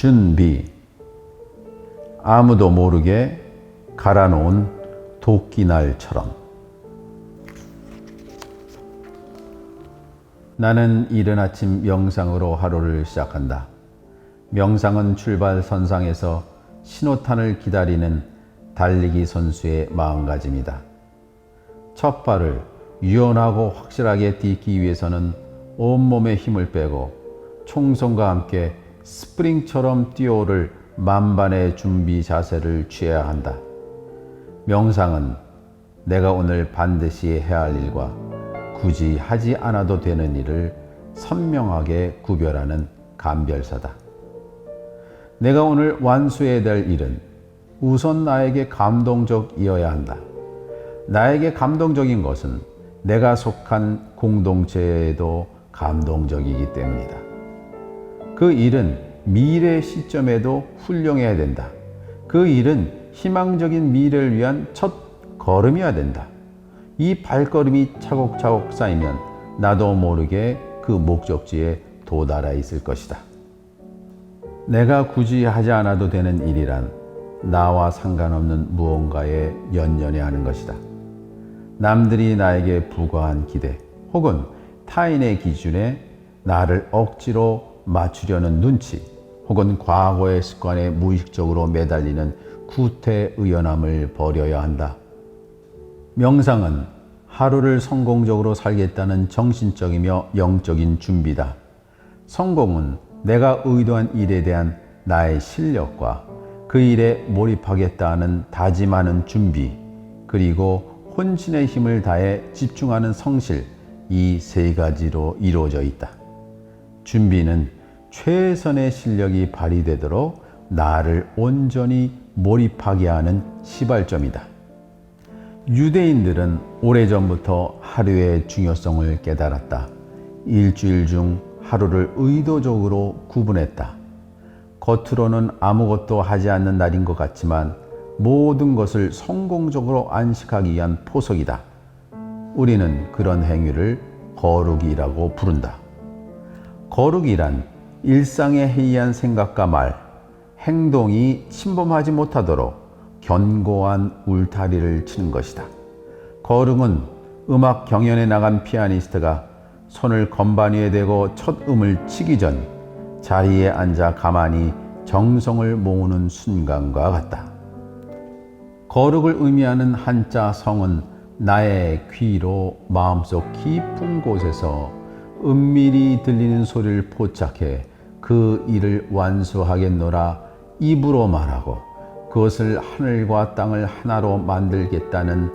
준비. 아무도 모르게 갈아놓은 도끼날처럼. 나는 이른 아침 명상으로 하루를 시작한다. 명상은 출발선상에서 신호탄을 기다리는 달리기 선수의 마음가짐이다. 첫 발을 유연하고 확실하게 딛기 위해서는 온몸에 힘을 빼고 총성과 함께 스프링처럼 뛰어오를 만반의 준비 자세를 취해야 한다. 명상은 내가 오늘 반드시 해야 할 일과 굳이 하지 않아도 되는 일을 선명하게 구별하는 감별사다. 내가 오늘 완수해야 될 일은 우선 나에게 감동적이어야 한다. 나에게 감동적인 것은 내가 속한 공동체에도 감동적이기 때문이다. 그 일은 미래 시점에도 훌륭해야 된다. 그 일은 희망적인 미래를 위한 첫 걸음이어야 된다. 이 발걸음이 차곡차곡 쌓이면 나도 모르게 그 목적지에 도달해 있을 것이다. 내가 굳이 하지 않아도 되는 일이란 나와 상관없는 무언가에 연연해 하는 것이다. 남들이 나에게 부과한 기대 혹은 타인의 기준에 나를 억지로 맞추려는 눈치 혹은 과거의 습관에 무의식적으로 매달리는 구태의연함을 버려야 한다. 명상은 하루를 성공적으로 살겠다는 정신적이며 영적인 준비다. 성공은 내가 의도한 일에 대한 나의 실력과 그 일에 몰입하겠다는 다짐하는 준비, 그리고 혼신의 힘을 다해 집중하는 성실, 이 세 가지로 이루어져 있다. 준비는 최선의 실력이 발휘되도록 나를 온전히 몰입하게 하는 시발점이다. 유대인들은 오래전부터 하루의 중요성을 깨달았다. 일주일 중 하루를 의도적으로 구분했다. 겉으로는 아무것도 하지 않는 날인 것 같지만 모든 것을 성공적으로 안식하기 위한 포석이다. 우리는 그런 행위를 거룩이라고 부른다. 거룩이란 일상의 해이한 생각과 말, 행동이 침범하지 못하도록 견고한 울타리를 치는 것이다. 거룩은 음악 경연에 나간 피아니스트가 손을 건반 위에 대고 첫 음을 치기 전 자리에 앉아 가만히 정성을 모으는 순간과 같다. 거룩을 의미하는 한자 성은 나의 귀로 마음속 깊은 곳에서 은밀히 들리는 소리를 포착해 그 일을 완수하겠노라 입으로 말하고 그것을 하늘과 땅을 하나로 만들겠다는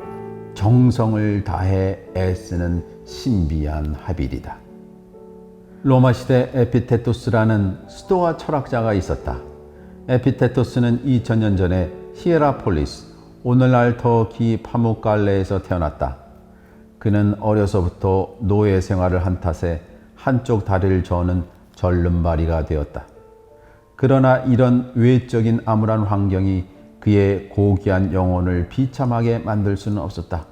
정성을 다해 애쓰는 신비한 합일이다. 로마 시대 에피테토스라는 스토아 철학자가 있었다. 에피테토스는 2000년 전에 히에라폴리스, 오늘날 터키 파묵갈레에서 태어났다. 그는 어려서부터 노예 생활을 한 탓에 한쪽 다리를 저는 절름발이가 되었다. 그러나 이런 외적인 암울한 환경이 그의 고귀한 영혼을 비참하게 만들 수는 없었다.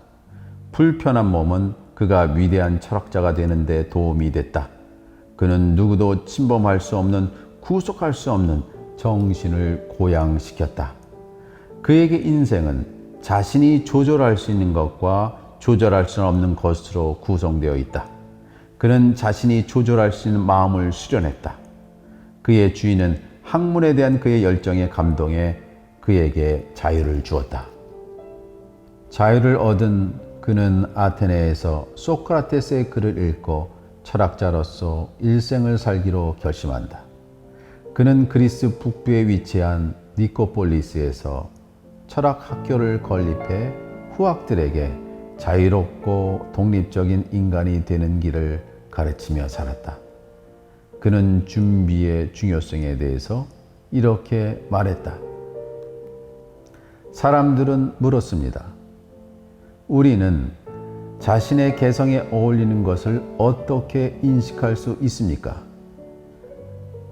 불편한 몸은 그가 위대한 철학자가 되는 데 도움이 됐다. 그는 누구도 침범할 수 없는, 구속할 수 없는 정신을 고양시켰다. 그에게 인생은 자신이 조절할 수 있는 것과 조절할 수 없는 것으로 구성되어 있다. 그는 자신이 조절할 수 있는 마음을 수련했다. 그의 주인은 학문에 대한 그의 열정에 감동해 그에게 자유를 주었다. 자유를 얻은 그는 아테네에서 소크라테스의 글을 읽고 철학자로서 일생을 살기로 결심한다. 그는 그리스 북부에 위치한 니코폴리스에서 철학 학교를 건립해 후학들에게 자유롭고 독립적인 인간이 되는 길을 가르치며 살았다. 그는 준비의 중요성에 대해서 이렇게 말했다. 사람들은 물었습니다. 우리는 자신의 개성에 어울리는 것을 어떻게 인식할 수 있습니까?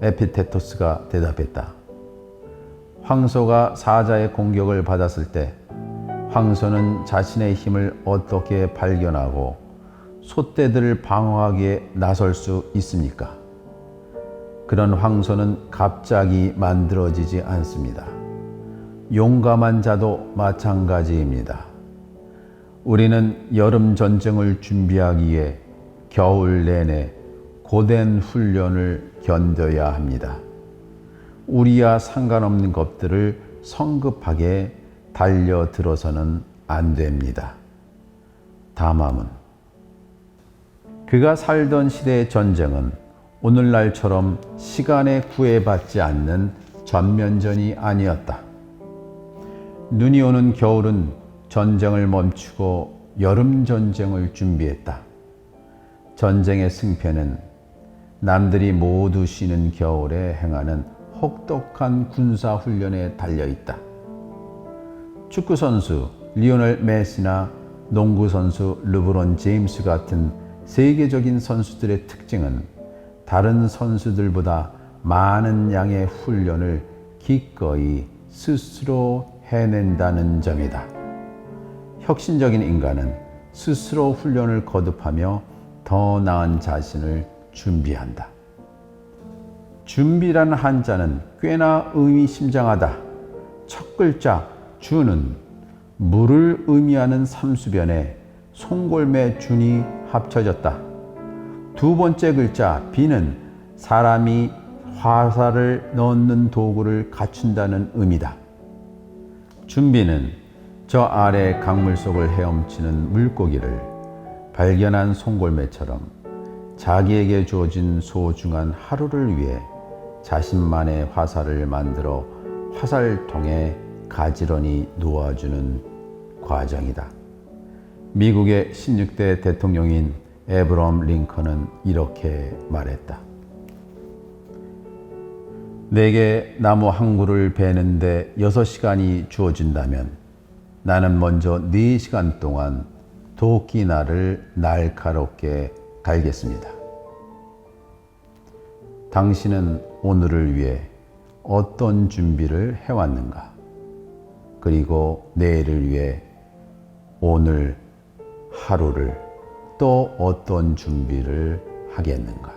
에피테토스가 대답했다. 황소가 사자의 공격을 받았을 때 황소는 자신의 힘을 어떻게 발견하고 소떼들을 방어하기에 나설 수 있습니까? 그런 황소는 갑자기 만들어지지 않습니다. 용감한 자도 마찬가지입니다. 우리는 여름 전쟁을 준비하기 위해 겨울 내내 고된 훈련을 견뎌야 합니다. 우리와 상관없는 것들을 성급하게 달려들어서는 안 됩니다. 담화문. 그가 살던 시대의 전쟁은 오늘날처럼 시간에 구애받지 않는 전면전이 아니었다. 눈이 오는 겨울은 전쟁을 멈추고 여름 전쟁을 준비했다. 전쟁의 승패는 남들이 모두 쉬는 겨울에 행하는 혹독한 군사 훈련에 달려 있다. 축구 선수 리오넬 메시나 농구 선수 르브론 제임스 같은 세계적인 선수들의 특징은 다른 선수들보다 많은 양의 훈련을 기꺼이 스스로 해낸다는 점이다. 혁신적인 인간은 스스로 훈련을 거듭하며 더 나은 자신을 준비한다. 준비라는 한자는 꽤나 의미심장하다. 첫 글자 주는 물을 의미하는 삼수변에 송골매 준이 합쳐졌다. 두 번째 글자 비는 사람이 화살을 넣는 도구를 갖춘다는 의미다. 준비는 저 아래 강물 속을 헤엄치는 물고기를 발견한 송골매처럼 자기에게 주어진 소중한 하루를 위해 자신만의 화살을 만들어 화살통에 가지런히 놓아주는 과정이다. 미국의 16대 대통령인 에브럼 링컨은 이렇게 말했다. 내게 나무 한 그루를 베는데 6시간이 주어진다면 나는 먼저 4시간 동안 도끼날을 날카롭게 갈겠습니다. 당신은 오늘을 위해 어떤 준비를 해왔는가? 그리고 내일을 위해 오늘 하루를 또 어떤 준비를 하겠는가?